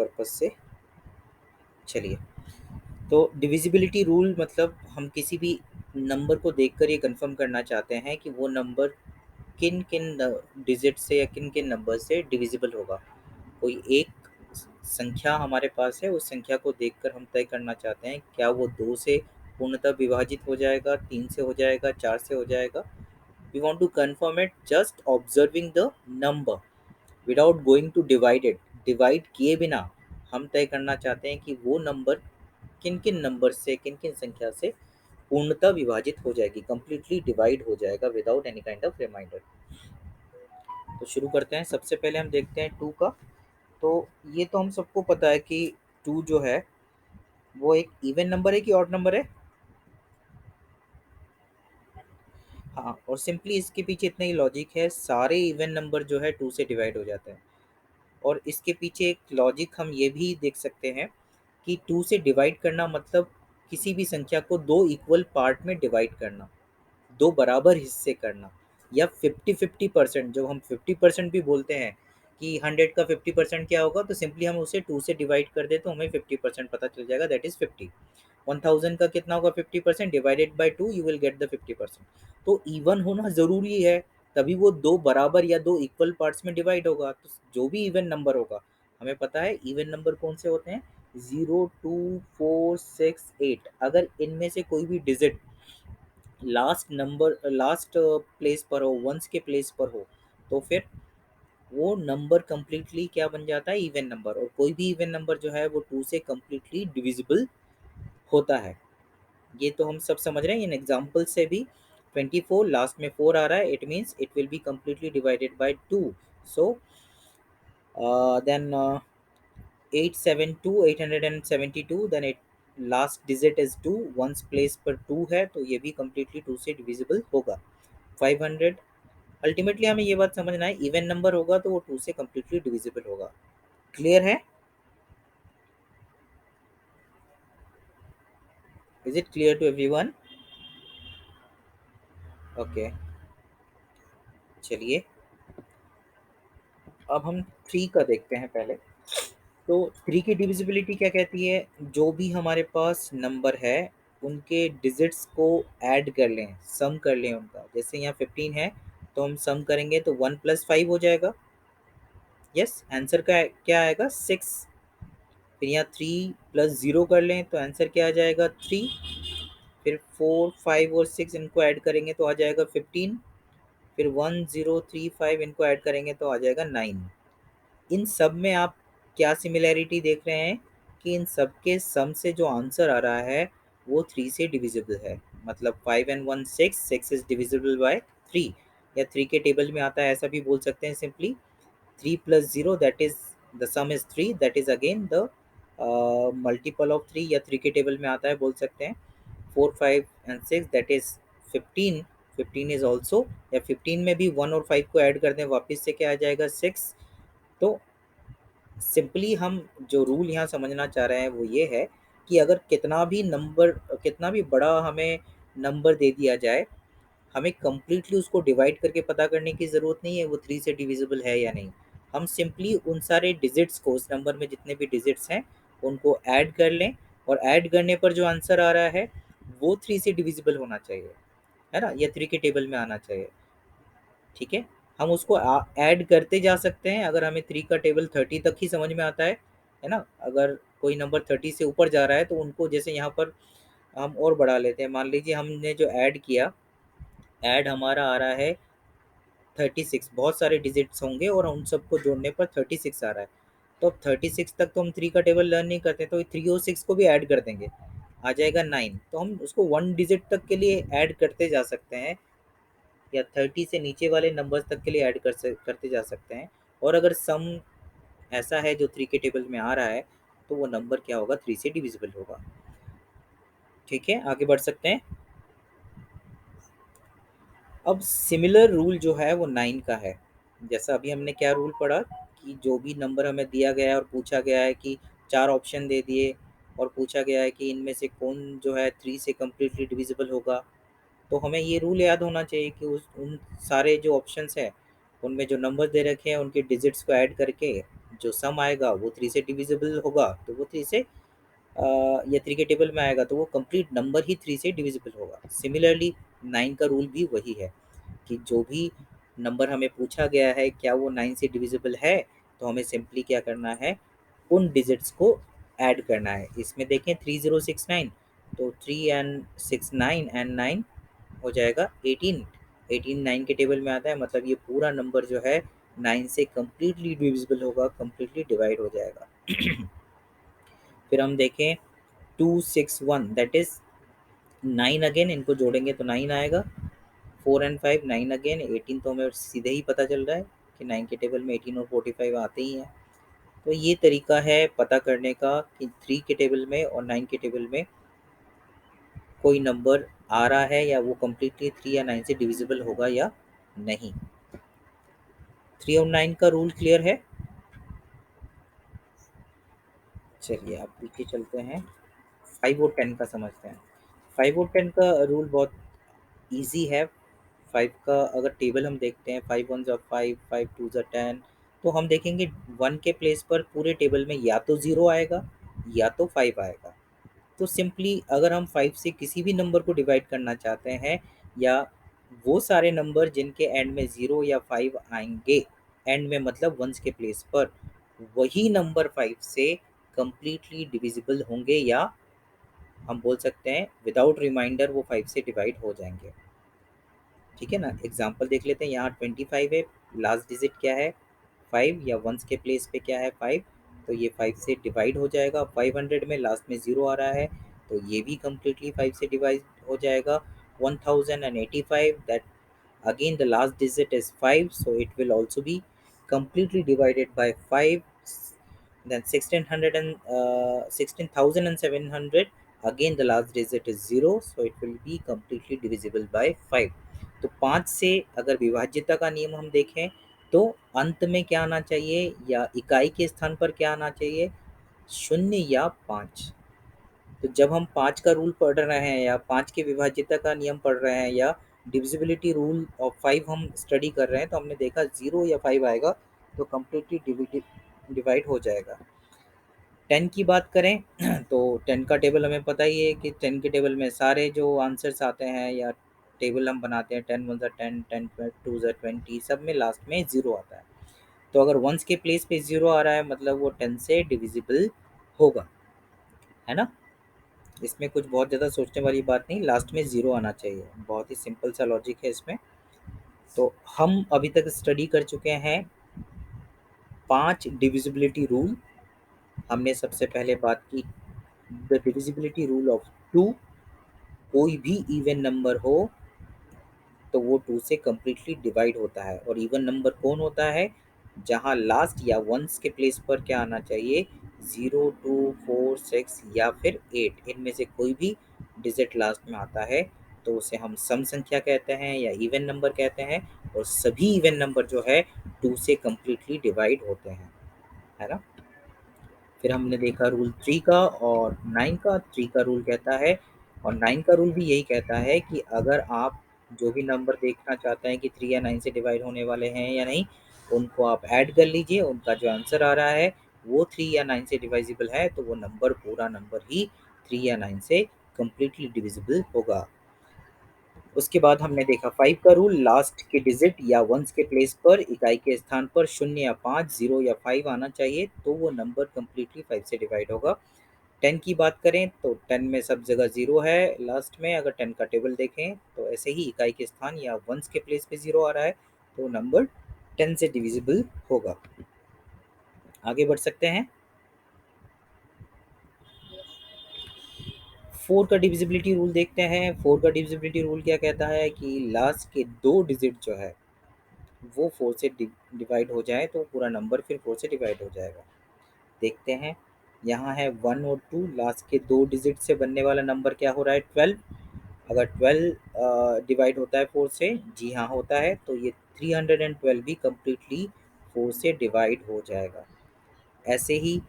Purpose से। चलिए, तो डिविजिबिलिटी रूल मतलब हम किसी भी नंबर को देखकर ये कंफर्म करना चाहते हैं कि वो नंबर किन किन डिजिट से या किन किन नंबर से डिविजिबल होगा। कोई एक संख्या हमारे पास है, उस संख्या को देखकर हम तय करना चाहते हैं क्या वो 2 से पूर्णतः विभाजित हो जाएगा, 3 से हो जाएगा, 4 से हो जाएगा। We want to confirm it just observing the number without going to divide it. Divide किए बिना हम तय करना चाहते हैं कि वो नंबर किन किन नंबर से, किन किन संख्या से पूर्णतः विभाजित हो जाएगी, कंप्लीटली डिवाइड हो जाएगा without any kind of reminder. तो शुरू करते हैं। सबसे पहले हम देखते हैं 2 का। तो ये तो हम सबको पता है कि 2 जो है वो एक इवन नंबर है कि ऑड नंबर है। हाँ, और सिंपली इसके पीछे इतना ही लॉजिक है, सारे इवन नंबर जो है 2 से डिवाइड हो जाते हैं। और इसके पीछे एक लॉजिक हम ये भी देख सकते हैं कि 2 से डिवाइड करना मतलब किसी भी संख्या को 2 इक्वल पार्ट में डिवाइड करना, 2 बराबर हिस्से करना, या 50-50%। जब हम 50% भी बोलते हैं कि 100 का 50% क्या होगा, तो सिंपली हम उसे 2 से डिवाइड कर दे तो हमें 50% पता चल जाएगा, दैट इज 50। 1000 का कितना होगा 50%, divided by 2 you will get the 50%। तो इवन होना ज़रूरी है, तभी वो 2 बराबर या 2 इक्वल पार्ट्स में डिवाइड होगा। तो जो भी इवन नंबर होगा, हमें पता है इवन नंबर कौन से होते हैं, 0, 2, 4, 6, 8। अगर इनमें से कोई भी डिजिट लास्ट प्लेस पर हो, वंस के प्लेस पर हो, तो फिर वो नंबर कंप्लीटली क्या बन जाता है, इवन नंबर। और कोई भी इवन नंबर जो है वो 2 से कंप्लीटली डिविजिबल होता है। ये तो हम सब समझ रहे हैं इन एग्जाम्पल से भी। 24 लास्ट में 4 आ रहा है, it means it will be completely divided by 2। So then 872 then it last digit is 2, ones place पर 2 है तो ये भी कंप्लीटली 2 से डिविजिबल होगा। 500, अल्टीमेटली हमें ये बात समझना है, इवन नंबर होगा तो वो 2 से कंप्लीटली डिविजिबल होगा। क्लियर है? Is it clear to everyone? Okay, चलिए अब हम 3 का देखते हैं पहले। तो 3 की डिविजिबिलिटी क्या कहती है, जो भी हमारे पास नंबर है उनके डिजिट्स को ऐड कर लें, सम कर लें उनका। जैसे यहाँ 15 है तो हम सम करेंगे तो 1 + 5 हो जाएगा। यस, आंसर का क्या आएगा, 6। फिर यहाँ 3 + 0 कर लें तो आंसर क्या आ जाएगा, 3। फिर 4, 5 और 6 इनको ऐड करेंगे तो आ जाएगा 15। फिर 1, 0, 3, 5 इनको ऐड करेंगे तो आ जाएगा 9। इन सब में आप क्या सिमिलैरिटी देख रहे हैं कि इन सब के सम से जो आंसर आ रहा है वो 3 से डिविजिबल है। मतलब 5 and 1 6, 6 इज डिविजिबल बाय 3, या 3 के टेबल में आता है ऐसा भी बोल सकते हैं simply. 3 + 0 that is the some is 3, that is again the multiple of 3, या 3 के टेबल में आता है बोल सकते हैं। 4, 5 and 6 that is 15, 15 is also, या 15 में भी 1 और 5 को ऐड कर दें वापस से क्या आ जाएगा, 6। तो सिंपली हम जो रूल यहाँ समझना चाह रहे हैं वो ये है कि अगर कितना भी बड़ा हमें नंबर दे दिया जाए, हमें कंप्लीटली उसको डिवाइड करके पता करने की ज़रूरत नहीं है वो 3 से डिविजिबल है या नहीं। हम सिंपली उन सारे डिजिट्स को, उस नंबर में जितने भी डिजिट्स हैं उनको ऐड कर लें, और ऐड करने पर जो आंसर आ रहा है वो 3 से डिविजिबल होना चाहिए, है ना, या 3 के टेबल में आना चाहिए। ठीक है, हम उसको ऐड करते जा सकते हैं। अगर हमें 3 का टेबल 30 तक ही समझ में आता है ना, अगर कोई नंबर 30 से ऊपर जा रहा है तो उनको जैसे यहाँ पर हम और बढ़ा लेते हैं। मान लीजिए हमने जो ऐड किया, ऐड हमारा आ रहा है 36, बहुत सारे डिजिट्स होंगे और उन सबको जोड़ने पर 36 आ रहा है। तो अब 36 तक तो हम 3 का टेबल लर्न नहीं करते, तो 3 और 6 को भी ऐड कर देंगे, आ जाएगा 9। तो हम उसको 1 डिजिट तक के लिए ऐड करते जा सकते हैं, या 30 से नीचे वाले नंबर्स तक के लिए ऐड करते जा सकते हैं। और अगर सम ऐसा है जो 3 के टेबल में आ रहा है तो वो नंबर क्या होगा, 3 से डिविजिबल होगा। ठीक है, आगे बढ़ सकते हैं। अब सिमिलर रूल जो है वो 9 का है। जैसा अभी हमने क्या रूल पढ़ा कि जो भी नंबर हमें दिया गया है और पूछा गया है कि 4 ऑप्शन दे दिए और पूछा गया है कि इनमें से कौन जो है 3 से कम्प्लीटली डिविजिबल होगा, तो हमें ये रूल याद होना चाहिए कि उन सारे जो ऑप्शंस हैं उनमें जो नंबर दे रखे हैं उनके डिजिट्स को ऐड करके जो सम आएगा वो 3 से डिविजिबल होगा तो वो 3 से या 3 के टेबल में आएगा तो वो कंप्लीट नंबर ही 3 से डिविजिबल होगा। सिमिलरली 9 का रूल भी वही है कि जो भी नंबर हमें पूछा गया है क्या वो 9 से डिविजिबल है, तो हमें सिंपली क्या करना है, उन डिजिट्स को ऐड करना है। इसमें देखें 3069, तो 3 एंड 6 9 एंड 9 हो जाएगा 18। 18 9 के टेबल में आता है, मतलब ये पूरा नंबर जो है 9 से कम्प्लीटली डिविजिबल होगा, कम्प्लीटली डिवाइड हो जाएगा। फिर हम देखें 261, दैट इज 9 अगेन, इनको जोड़ेंगे तो 9 आएगा। 4 एंड 5 9 अगेन, 18 तो हमें सीधे ही पता चल रहा है कि 9 के टेबल में 18 और 45 आते ही हैं। तो ये तरीका है पता करने का कि 3 के टेबल में और 9 के टेबल में कोई नंबर आ रहा है या वो कम्प्लीटली 3 या 9 से डिविजिबल होगा या नहीं। 3 और 9 का रूल क्लियर है। चलिए आप पीछे चलते हैं, 5 और 10 का समझते हैं। 5 और 10 का रूल बहुत ईजी है। 5 का अगर टेबल हम देखते हैं, 5 वन ज़ा 5, 5 टू ज़ा 10, तो हम देखेंगे 1 के प्लेस पर पूरे टेबल में या तो 0 आएगा या तो 5 आएगा। तो सिंपली अगर हम 5 से किसी भी नंबर को डिवाइड करना चाहते हैं, या वो सारे नंबर जिनके एंड में 0 या 5 आएंगे, एंड में मतलब वंस के प्लेस पर, वही नंबर 5 से कंप्लीटली डिविजिबल होंगे, या हम बोल सकते हैं विदाउट रिमाइंडर वो 5 से डिवाइड हो जाएंगे। ठीक है ना, एग्जाम्पल देख लेते हैं। यहाँ 25 है, लास्ट डिजिट क्या है 5, या वंस के प्लेस पे क्या है 5, तो ये 5 से डिवाइड हो जाएगा। 500 में लास्ट में 0 आ रहा है तो ये भी कम्प्लीटली 5 से डिवाइड हो जाएगा। 1085, that again the last digit is 5, so it will also be completely divided by 5. Then 1600 and 16,700, again the last digit is 0, so it will be completely divisible by 5। तो 5 से अगर विभाज्यता का नियम हम देखें तो अंत में क्या आना चाहिए, या इकाई के स्थान पर क्या आना चाहिए, 0 या 5। तो जब हम 5 का रूल पढ़ रहे हैं, या 5 की विभाज्यता का नियम पढ़ रहे हैं, या डिविजिबिलिटी रूल ऑफ 5 हम स्टडी कर रहे हैं, तो हमने देखा 0 या 5 आएगा तो कम्प्लीटली डिवाइड हो जाएगा। 10 की बात करें तो 10 का टेबल हमें पता ही है कि 10 के टेबल में सारे जो आंसर्स आते हैं या टेबल हम बनाते हैं, 10 वन ज़ा 10, 10 टू ज़ा 20, सब में लास्ट में 0 आता है। तो अगर वंस के प्लेस पे 0 आ रहा है मतलब वो 10 से डिविजिबल होगा, है ना। इसमें कुछ बहुत ज़्यादा सोचने वाली बात नहीं, लास्ट में 0 आना चाहिए, बहुत ही सिंपल सा लॉजिक है इसमें। तो हम अभी तक स्टडी कर चुके हैं 5 डिविजिबिलिटी रूल। हमने सबसे पहले बात की द डिविजिबिलिटी रूल ऑफ 2। कोई भी इवन नंबर हो तो वो 2 से कम्प्लीटली डिवाइड होता है। और इवन नंबर कौन होता है, जहाँ लास्ट या वंस के प्लेस पर क्या आना चाहिए, 0, 2, 4, 6 या फिर 8, इनमें से कोई भी डिजिट लास्ट में आता है तो उसे हम सम संख्या कहते हैं या इवन नंबर कहते हैं। और सभी इवन नंबर जो है 2 से कम्प्लीटली डिवाइड होते हैं, है ना। फिर हमने देखा रूल 3 का और 9 का। 3 का रूल कहता है और 9 का रूल भी यही कहता है कि अगर आप जो भी नंबर देखना चाहते हैं कि 3 या 9 से डिवाइड होने वाले हैं या नहीं, उनको आप ऐड कर लीजिए। उनका जो आंसर आ रहा है वो 3 या 9 से डिवाइजिबल है तो वो नंबर, पूरा नंबर ही 3 या 9 से कम्प्लीटली डिविजिबल होगा। उसके बाद हमने देखा 5 का रूल, लास्ट के डिजिट या वंस के प्लेस पर इकाई के स्थान पर 0 या 5, 0 या 5 आना चाहिए तो वो नंबर कम्प्लीटली 5 से डिवाइड होगा। 10 की बात करें तो 10 में सब जगह 0 है लास्ट में। अगर 10 का टेबल देखें तो ऐसे ही इकाई के स्थान या वंस के प्लेस पे 0 आ रहा है तो नंबर 10 से डिविजिबल होगा। आगे बढ़ सकते हैं। 4 का डिविजिबिलिटी रूल देखते हैं। 4 का डिविजिबिलिटी रूल क्या कहता है कि लास्ट के 2 डिजिट जो है वो 4 से डिवाइड हो जाए तो पूरा नंबर फिर 4 से डिवाइड हो जाएगा। देखते हैं, यहाँ है 1 और 2, लास्ट के 2 डिजिट से बनने वाला नंबर क्या हो रहा है 12। अगर 12 डिवाइड होता है 4 से, जी हाँ होता है, तो ये 312 भी कम्प्लीटली 4 से डिवाइड हो जाएगा। ऐसे ही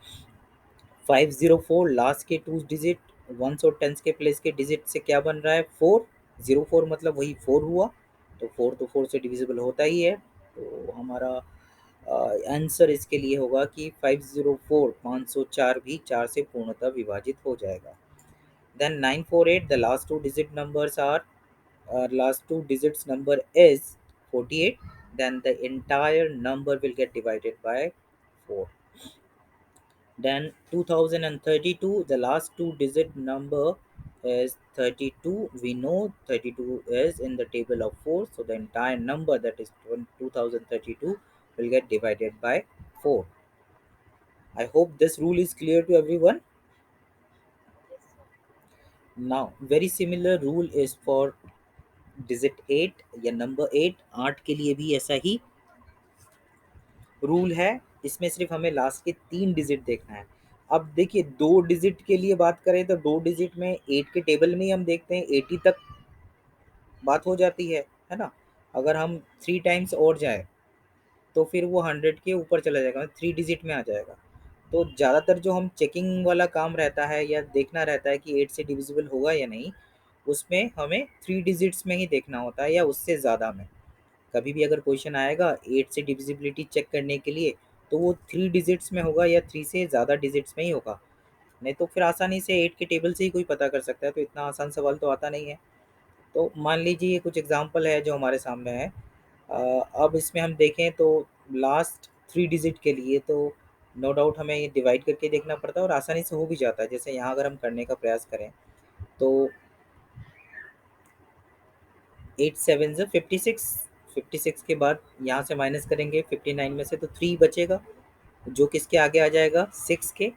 504, लास्ट के 2 डिजिट वंस और टेंस के प्लेस के डिजिट से क्या बन रहा है 4। 04 मतलब वही 4 हुआ, तो 4 से डिविजिबल होता ही है। तो हमारा आंसर इसके लिए होगा कि 504 504 भी 4 से पूर्णतः विभाजित हो जाएगा। Then 948, the last two digit numbers are last two digits number is 48, then the entire number will get divided by 4. Then 2032, the last two digit number is 32. We know 32 is in the table of 4, so the entire number, that is 2032, will get divided by 4. I hope this rule is clear to everyone. Now very similar rule is for digit 8 या number 8। 8 के लिए भी ऐसा ही rule है। इसमें सिर्फ हमें last के 3 डिजिट देखना है। अब देखिए 2 डिजिट के लिए बात करें तो 2 डिजिट में 8 के टेबल में ही हम देखते हैं 80 तक बात हो जाती है ना? अगर हम 3 टाइम्स और जाएँ तो फिर वो 100 के ऊपर चला जाएगा, 3 डिजिट में आ जाएगा। तो ज़्यादातर जो हम चेकिंग वाला काम रहता है या देखना रहता है कि 8 से डिविजिबल होगा या नहीं, उसमें हमें 3 डिजिट्स में ही देखना होता है या उससे ज़्यादा में। कभी भी अगर क्वेश्चन आएगा 8 से डिविजिबिलिटी चेक करने के लिए, तो वो 3 डिजिट्स में होगा या 3 से ज़्यादा डिजिट्स में ही होगा। नहीं तो फिर आसानी से 8 के टेबल से ही कोई पता कर सकता है, तो इतना आसान सवाल तो आता नहीं है। तो मान लीजिए ये कुछ एग्जांपल है जो हमारे सामने है। अ, अब इसमें हम देखें तो लास्ट 3 डिजिट के लिए तो नो डाउट हमें ये डिवाइड करके देखना पड़ता है और आसानी से हो भी जाता है। जैसे यहाँ अगर हम करने का प्रयास करें तो 8 7 ज़ 56, 56 के बाद यहाँ से माइनस करेंगे 59 में से तो 3 बचेगा, जो किसके आगे आ जाएगा 6 के।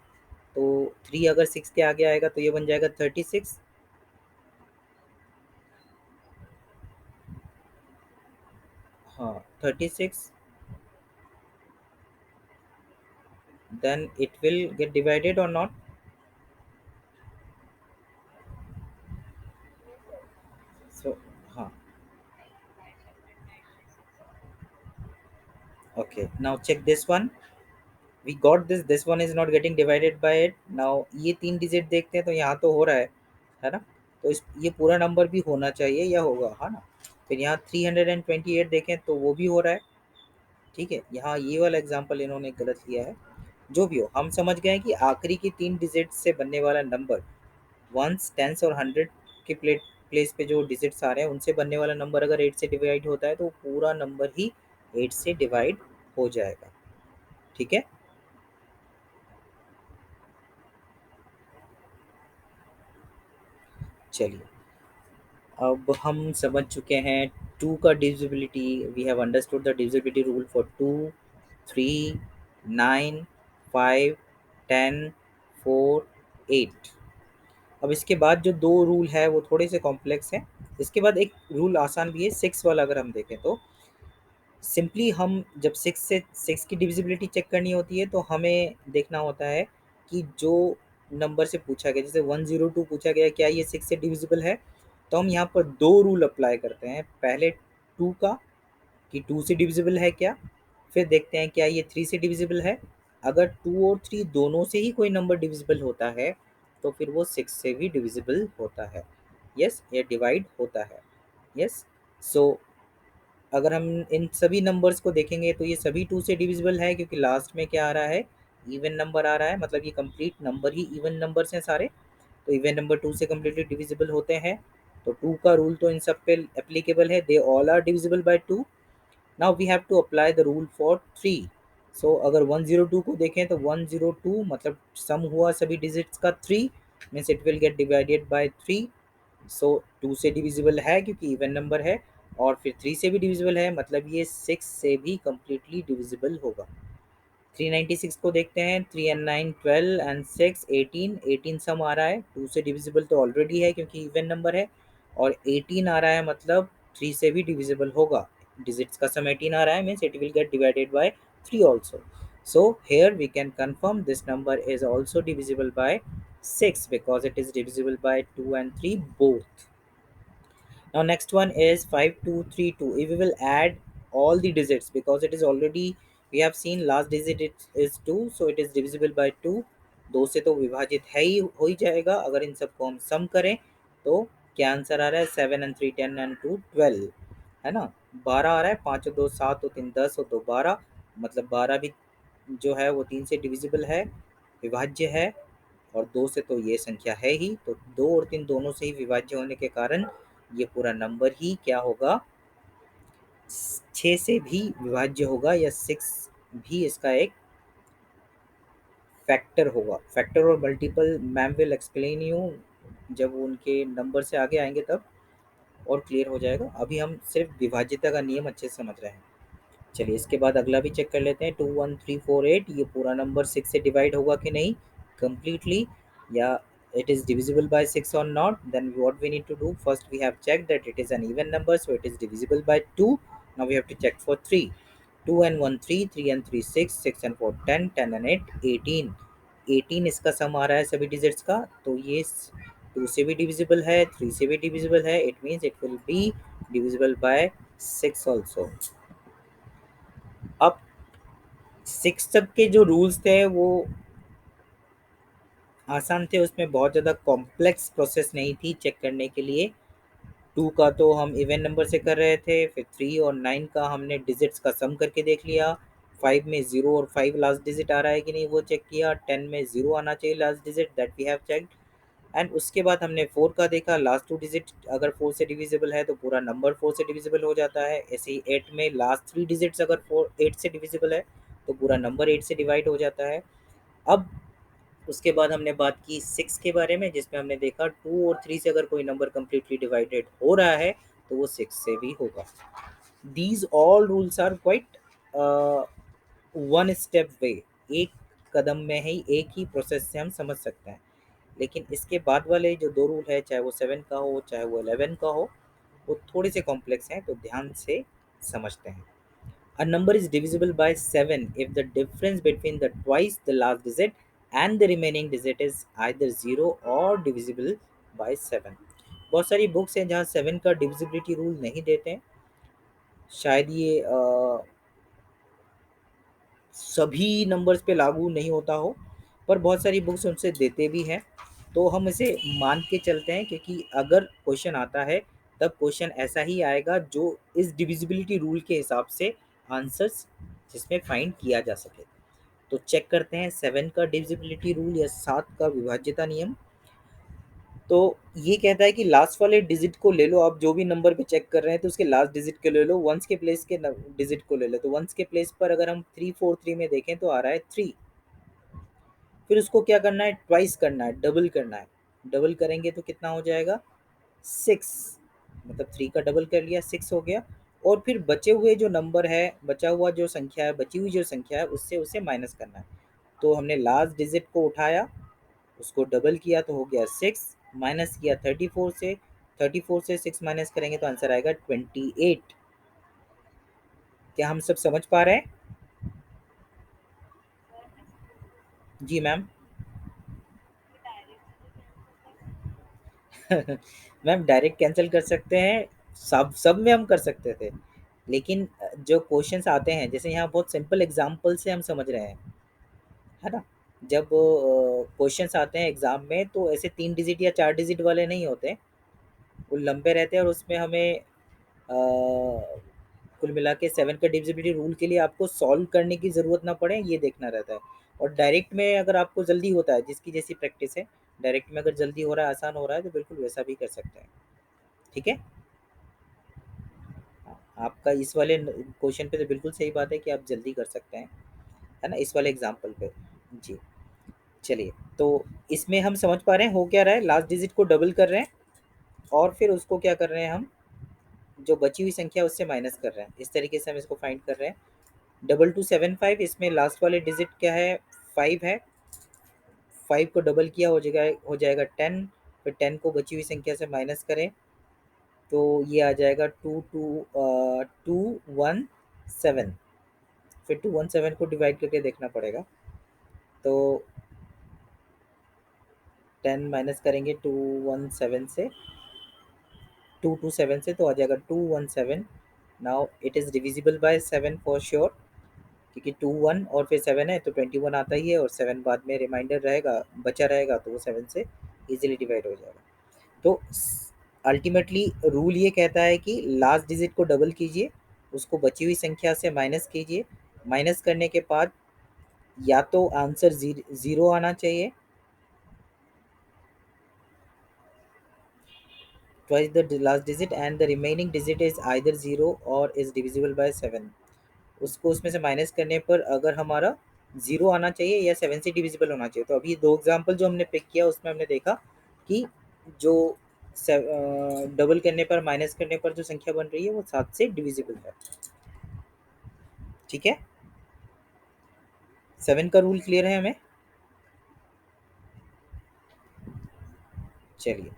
तो 3 अगर 6 के आगे आएगा तो ये बन जाएगा 36। हाँ 36, then it will get divided or not? So हाँ, okay, now check this one. We got this, this one is not getting divided by it। now ये 3 डिजिट देखते हैं तो यहाँ तो हो रहा है ना? तो इस ये पूरा नंबर भी होना चाहिए या होगा, है ना? फिर यहाँ 328 देखें तो वो भी हो रहा है। ठीक है, यहाँ ये वाला एग्जाम्पल इन्होंने गलत लिया है। जो भी हो, हम समझ गए हैं कि आखिरी की 3 डिजिट से बनने वाला नंबर वंस, टेंस और 100 के प्लेस पे जो डिजिट्स आ रहे हैं उनसे बनने वाला नंबर अगर 8 से डिवाइड होता है तो पूरा नंबर ही 8 से डिवाइड हो जाएगा। ठीक है, चलिए अब हम समझ चुके हैं 2 का divisibility. We have understood the divisibility rule for 2, 3, 9, 5, 10, 4, 8। अब इसके बाद जो 2 रूल है वो थोड़े से कॉम्प्लेक्स हैं। इसके बाद एक रूल आसान भी है 6 वाला। अगर हम देखें तो सिंपली हम जब 6 की डिविजिबिलिटी चेक करनी होती है तो हमें देखना होता है कि जो नंबर से पूछा गया, जैसे 102 पूछा गया क्या ये 6 से डिविजिबल है, तो हम यहाँ पर 2 रूल अप्लाई करते हैं। पहले 2 का कि 2 से डिविजिबल है क्या, फिर देखते हैं क्या ये 3 से डिविजिबल है। अगर 2 और 3 दोनों से ही कोई नंबर डिविजिबल होता है तो फिर वो 6 से भी डिविजिबल होता है। यस, ये डिवाइड होता है। यस, सो अगर हम इन सभी नंबर्स को देखेंगे तो ये सभी 2 से डिविजिबल है, क्योंकि लास्ट में क्या आ रहा है, इवन नंबर आ रहा है। मतलब ये कंप्लीट नंबर ही इवन नंबर्स हैं सारे, तो इवन नंबर 2 से कम्प्लीटली डिविजिबल होते हैं। तो 2 का रूल तो इन सब पे एप्लीकेबल है, they all are divisible by 2। Now we have to apply the rule for 3। So अगर 102 को देखें तो 102 मतलब सम हुआ सभी डिजिट्स का 3, means it will get divided by 3। सो 2 से डिविजिबल है क्योंकि इवन नंबर है, और फिर 3 से भी डिविजिबल है, मतलब ये 6 से भी कम्प्लीटली डिविजिबल होगा। 396 को देखते हैं, 3 एंड 9 12 एंड 6 18, 18 सम आ रहा है, 2 से डिविजिबल तो ऑलरेडी है क्योंकि इवन नंबर है, और 18 आ रहा है मतलब 3 से भी डिविजिबल होगा। डिजिट्स का सम 18 आ रहा है, means it will get divided by 3 also. So here we can confirm this number is also divisible by 6 because it is divisible by 2 and 3 both. Now next one is 5232. If we will add all the digits, because it is already, we have seen last digit it is 2, so it is divisible by 2। 2 से तो विभाजित है ही, हो ही जाएगा। अगर इन सबको हम सम करें तो क्या आंसर आ रहा है, 7 एंड 3 10 एंड 2 12, है ना? 12 आ रहा है, 5 और 2 7 और 3 10 और 2 12। मतलब 12 भी जो है वो 3 से डिविजिबल है, विभाज्य है, और 2 से तो ये संख्या है ही, तो 2 और 3 दोनों से ही विभाज्य होने के कारण ये पूरा नंबर ही क्या होगा, 6 से भी विभाज्य होगा, या 6 भी इसका एक फैक्टर होगा। फैक्टर और multiple ma'am will explain you, जब वो उनके नंबर से आगे आएंगे तब और क्लियर हो जाएगा। अभी हम सिर्फ विभाज्यता का नियम अच्छे से समझ रहे हैं। चलिए इसके बाद अगला भी चेक कर लेते हैं। 21348 ये पूरा नंबर 6 से डिवाइड होगा कि नहीं कंप्लीटली, या it is divisible by 6 or not. Then what we need to do, first we have checked that it is an even number, so it is divisible by 2. Now we have to check for 3. 2 and 1 3, 3 and 3 6, 6 and 4 10, 10 and 8 18, 18 इसका सम आ रहा है सभी digits का, तो ये 2 से भी divisible है, 3 से भी डिविजिबल है, it means it will be divisible by 6 also. अब 6 तक के जो रूल्स थे वो आसान थे, उसमें बहुत ज़्यादा कॉम्प्लेक्स प्रोसेस नहीं थी चेक करने के लिए। 2 का तो हम इवन नंबर से कर रहे थे, फिर 3 और 9 का हमने डिजिट्स का सम करके देख लिया, 5 में 0 और 5 लास्ट डिजिट आ रहा है कि नहीं वो चेक किया, 10 में 0 आना चाहिए last digit, that we have checked. And उसके बाद हमने 4 का देखा, लास्ट 2 डिजिट अगर 4 से डिविजिबल है तो पूरा नंबर 4 से डिविजिबल हो जाता है। ऐसे ही 8 में लास्ट 3 डिजिट्स अगर 8 से डिविजिबल है तो पूरा नंबर 8 से डिवाइड हो जाता है। अब उसके बाद हमने बात की 6 के बारे में, जिसमें हमने देखा 2 और 3 से अगर कोई नंबर कम्प्लीटली डिवाइडेड हो रहा है तो वो 6 से भी होगा। These all rules are quite one step way, एक कदम में ही एक ही प्रोसेस से हम समझ सकते हैं। लेकिन इसके बाद वाले जो 2 रूल है, चाहे वो 7 का हो चाहे वो 11 का हो, वो थोड़े से कॉम्प्लेक्स हैं, तो ध्यान से समझते हैं। A number is divisible by 7 if the difference between the twice the last digit and the remaining digit is either 0 or divisible by 7। बहुत सारी बुक्स हैं जहाँ 7 का डिविजिबिलिटी रूल नहीं देते हैं, शायद ये सभी नंबर्स पे लागू नहीं होता हो, पर बहुत सारी बुक्स उनसे देते भी हैं, तो हम इसे मान के चलते हैं, क्योंकि अगर क्वेश्चन आता है तब क्वेश्चन ऐसा ही आएगा जो इस डिविजिबिलिटी रूल के हिसाब से आंसर्स जिसमें फाइंड किया जा सके। तो चेक करते हैं 7 का डिविजिबिलिटी रूल या 7 का विभाज्यता नियम। तो ये कहता है कि लास्ट वाले डिजिट को ले लो, आप जो भी नंबर पे चेक कर रहे हैं तो उसके लास्ट डिजिट को ले लो, वंस के प्लेस के डिजिट को ले लो, तो वंस के प्लेस पर अगर हम 343 में देखें तो आ रहा है 3। फिर उसको क्या करना है, ट्वाइस करना है, डबल करना है। डबल करेंगे तो कितना हो जाएगा 6, मतलब 3 का डबल कर लिया 6 हो गया। और फिर बचे हुए जो नंबर है, बचा हुआ जो संख्या है, बची हुई जो संख्या है उससे उसे माइनस करना है। तो हमने लास्ट डिजिट को उठाया, उसको डबल किया तो हो गया 6, माइनस किया 34 से, 34 से 6 माइनस करेंगे तो आंसर आएगा 28। क्या हम सब समझ पा रहे हैं? जी मैम। मैम डायरेक्ट कैंसिल कर सकते हैं, सब सब में हम कर सकते थे, लेकिन जो क्वेश्चंस आते हैं, जैसे यहाँ बहुत सिंपल एग्जांपल से हम समझ रहे हैं, है ना। जब क्वेश्चंस आते हैं एग्जाम में तो ऐसे 3 डिजिट या 4 डिजिट वाले नहीं होते, वो लंबे रहते हैं, और उसमें हमें कुल मिला के 7 का डिविजिबिलिटी रूल के लिए आपको सॉल्व करने की ज़रूरत ना पड़े, ये देखना रहता है। और डायरेक्ट में अगर आपको जल्दी होता है, जिसकी जैसी प्रैक्टिस है, डायरेक्ट में अगर जल्दी हो रहा है, आसान हो रहा है, तो बिल्कुल वैसा भी कर सकते हैं। ठीक है। हाँ, आपका इस वाले क्वेश्चन पे तो बिल्कुल सही बात है कि आप जल्दी कर सकते हैं, है ना, इस वाले एग्जाम्पल पे। जी। चलिए, तो इसमें हम समझ पा रहे हैं हो क्या रहा है, लास्ट डिजिट को डबल कर रहे हैं और फिर उसको क्या कर रहे हैं, हम जो बची हुई संख्या है उससे माइनस कर रहे हैं, इस तरीके से हम इसको फाइंड कर रहे हैं। 2275, इसमें लास्ट वाले डिजिट क्या है, 5 है, 5 को डबल किया हो जाएगा 10, फिर 10 को बची हुई संख्या से माइनस करें तो ये आ जाएगा 217, फिर 217 को डिवाइड करके देखना पड़ेगा, तो 10 माइनस करेंगे 227 से तो आ जाएगा 217। Now it is divisible by 7 for sure, क्योंकि 21 और फिर 7 है तो 21 आता ही है, और 7 बाद में रिमाइंडर रहेगा, बचा रहेगा, तो वो 7 से इजीली डिवाइड हो जाएगा। तो अल्टीमेटली रूल ये कहता है कि लास्ट डिजिट को डबल कीजिए, उसको बची हुई संख्या से माइनस कीजिए, माइनस करने के बाद या तो आंसर जीरो आना चाहिए, twice the last digit and the remaining digit is either zero or is divisible by 7। उसको उसमें से माइनस करने पर अगर हमारा जीरो आना चाहिए या 7 से डिविजिबल होना चाहिए। तो अभी दो एग्जांपल जो हमने पिक किया उसमें हमने देखा कि जो डबल करने पर माइनस करने पर जो संख्या बन रही है वो 7 से डिविजिबल है। ठीक है, 7 का रूल क्लियर है हमें। चलिए,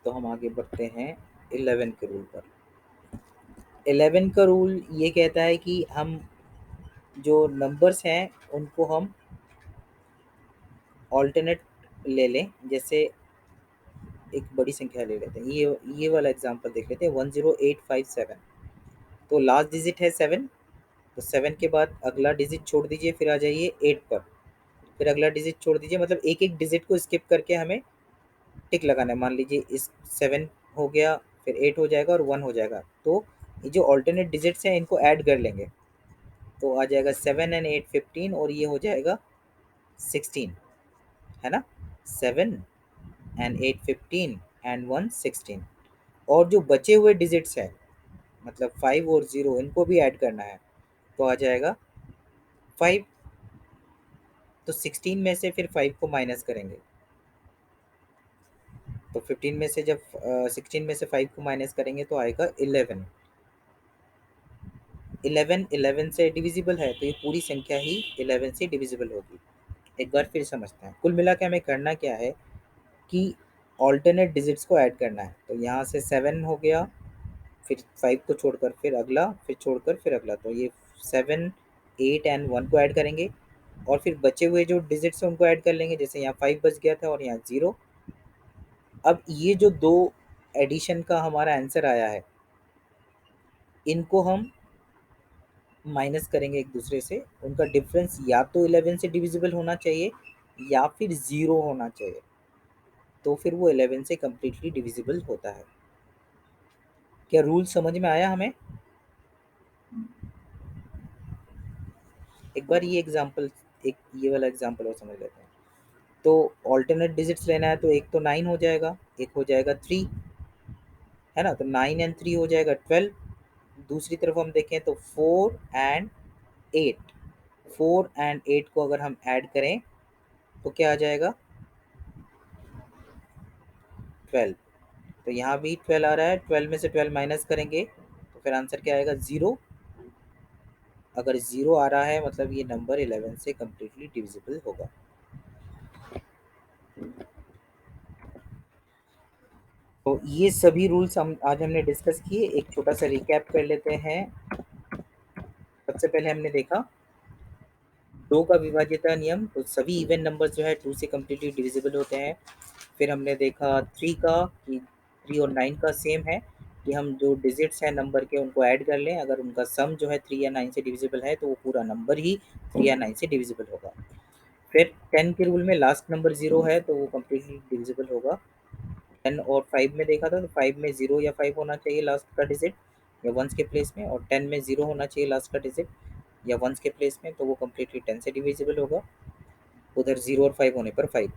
तो हम आगे बढ़ते हैं 11 के रूल पर। 11 का रूल ये कहता है कि हम जो नंबर्स हैं उनको हम ऑल्टरनेट ले लें। जैसे एक बड़ी संख्या ले लेते हैं, ये वाला एग्जांपल देख लेते हैं, 10857। तो लास्ट डिजिट है 7, तो 7 के बाद अगला डिजिट छोड़ दीजिए, फिर आ जाइए 8 पर, फिर अगला डिजिट छोड़ दीजिए, मतलब एक एक डिजिट को स्किप करके हमें टिक लगाना है। मान लीजिए इस 7 हो गया, फिर 8 हो जाएगा और 1 हो जाएगा। तो ये जो ऑल्टरनेट डिजिट्स हैं इनको ऐड कर लेंगे, तो आ जाएगा 7 एंड 8 15 और ये हो जाएगा 16, है ना। 7 एंड 8 15 एंड 1 16। और जो बचे हुए डिजिट्स हैं मतलब 5 और 0 इनको भी ऐड करना है, तो आ जाएगा 5। तो 16 में से फिर 5 को माइनस करेंगे, तो 15 में से जब 16 में से 5 को माइनस करेंगे तो आएगा 11। 11 से डिविजिबल है, तो ये पूरी संख्या ही 11 से डिविजिबल होगी। एक बार फिर समझते हैं, कुल मिला के हमें करना क्या है कि ऑल्टरनेट डिजिट्स को ऐड करना है। तो यहाँ से 7 हो गया, फिर 5 को छोड़कर फिर अगला, फिर छोड़कर फिर अगला, तो ये 7 8 एंड 1 को ऐड करेंगे, और फिर बचे हुए जो डिजिट्स हैं उनको ऐड कर लेंगे। जैसे यहाँ 5 बच गया था और यहाँ 0। अब ये जो दो एडिशन का हमारा आंसर आया है, इनको हम माइनस करेंगे एक दूसरे से। उनका डिफरेंस या तो 11 से डिविजिबल होना चाहिए या फिर 0 होना चाहिए, तो फिर वो 11 से कम्प्लीटली डिविजिबल होता है। क्या रूल समझ में आया हमें? एक बार ये एग्जांपल, एक ये वाला एग्जांपल और समझ लेते हैं। तो ऑल्टरनेट डिजिट्स लेना है, तो एक तो 9 हो जाएगा, एक हो जाएगा 3, है ना। तो 9 एंड 3 हो जाएगा 12। दूसरी तरफ हम देखें तो 4 एंड 8, 4 एंड 8 को अगर हम ऐड करें तो क्या आ जाएगा? 12। तो यहाँ भी 12 आ रहा है, 12 में से 12 माइनस करेंगे तो फिर आंसर क्या आएगा? 0। अगर 0 आ रहा है मतलब ये नंबर 11 से कम्प्लीटली डिविजिबल होगा। तो ये सभी रूल्स हम आज हमने डिस्कस किए। एक छोटा सा रिकैप कर लेते हैं। सबसे पहले हमने देखा 2 का विभाज्यता नियम, तो सभी इवन नंबर्स जो है 2 से कम्प्लीटली डिविजिबल होते हैं। फिर हमने देखा 3 का, कि 3 और 9 का सेम है, कि हम जो डिजिट्स हैं नंबर के उनको ऐड कर लें, अगर उनका सम जो है 3 या 9 से डिविजिबल है तो वो पूरा नंबर ही 3 या 9 से डिविजिबल होगा। फिर 10 के रूल में लास्ट नंबर 0 है तो वो कम्प्लीटली डिविजिबल होगा। 10 और 5 में देखा था, तो 5 में 0 या 5 होना चाहिए लास्ट का डिजिट या वंस के प्लेस में, और 10 में 0 होना चाहिए लास्ट का डिजिट या वंस के प्लेस में, तो वो कम्प्लीटली 10 से डिविजिबल होगा। उधर 0 और 5 होने पर 5।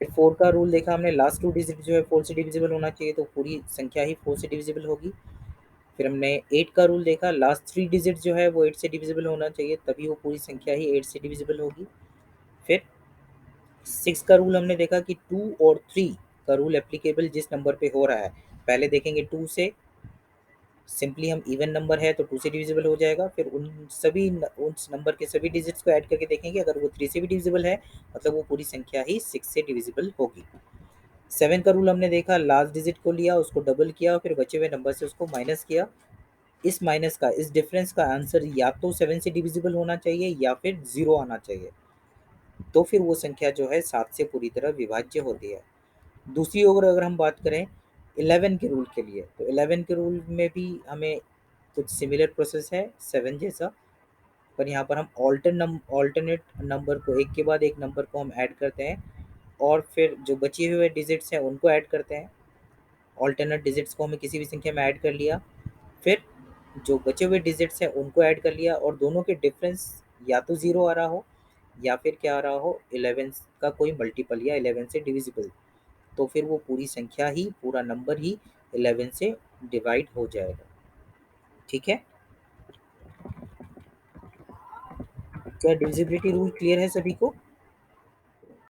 फिर 4 का रूल देखा हमने, लास्ट टू डिजिट जो है 4 से डिविजिबल होना चाहिए, तो पूरी संख्या ही 4 से डिविजिबल होगी। फिर हमने 8 का रूल देखा, लास्ट 3 डिजिट जो है वो 8 से डिविजिबल होना चाहिए, तभी वो पूरी संख्या ही 8 से डिविजिबल होगी। फिर 6 का रूल हमने देखा कि 2 और 3 का रूल एप्लीकेबल जिस नंबर पे हो रहा है। पहले देखेंगे 2 से, सिंपली हम इवन नंबर है तो 2 से डिविजिबल हो जाएगा। फिर उस नंबर के सभी डिजिट्स को ऐड करके देखेंगे, अगर वो 3 से भी डिविजिबल है मतलब वो पूरी संख्या ही 6 से डिविजिबल होगी। 7 का रूल हमने देखा, लास्ट डिजिट को लिया, उसको डबल किया, फिर बचे हुए नंबर से उसको माइनस किया। इस डिफरेंस का आंसर या तो 7 से डिविजिबल होना चाहिए या फिर 0 आना चाहिए, तो फिर वो संख्या जो है 7 से पूरी तरह विभाज्य होती है। दूसरी ओर अगर हम बात करें 11 के रूल के लिए, तो 11 के रूल में भी हमें कुछ सिमिलर प्रोसेस है 7 जैसा, पर यहाँ पर हम ऑल्टरनेट नंबर को एक के बाद एक नंबर को हम ऐड करते हैं, और फिर जो बचे हुए डिजिट्स हैं उनको ऐड करते हैं। ऑल्टरनेट डिजिट्स को हमें किसी भी संख्या में ऐड कर लिया। फिर जो बचे हुए डिजिट्स हैं उनको ऐड कर लिया, और दोनों के डिफरेंस या तो ज़ीरो आ रहा हो या फिर क्या आ रहा हो, 11 का कोई मल्टीपल या 11 से डिविजिबल, तो फिर वो पूरी संख्या ही, पूरा नंबर ही 11 से डिवाइड हो जाएगा। ठीक है, क्या डिविजिबिलिटी रूल क्लियर है सभी को?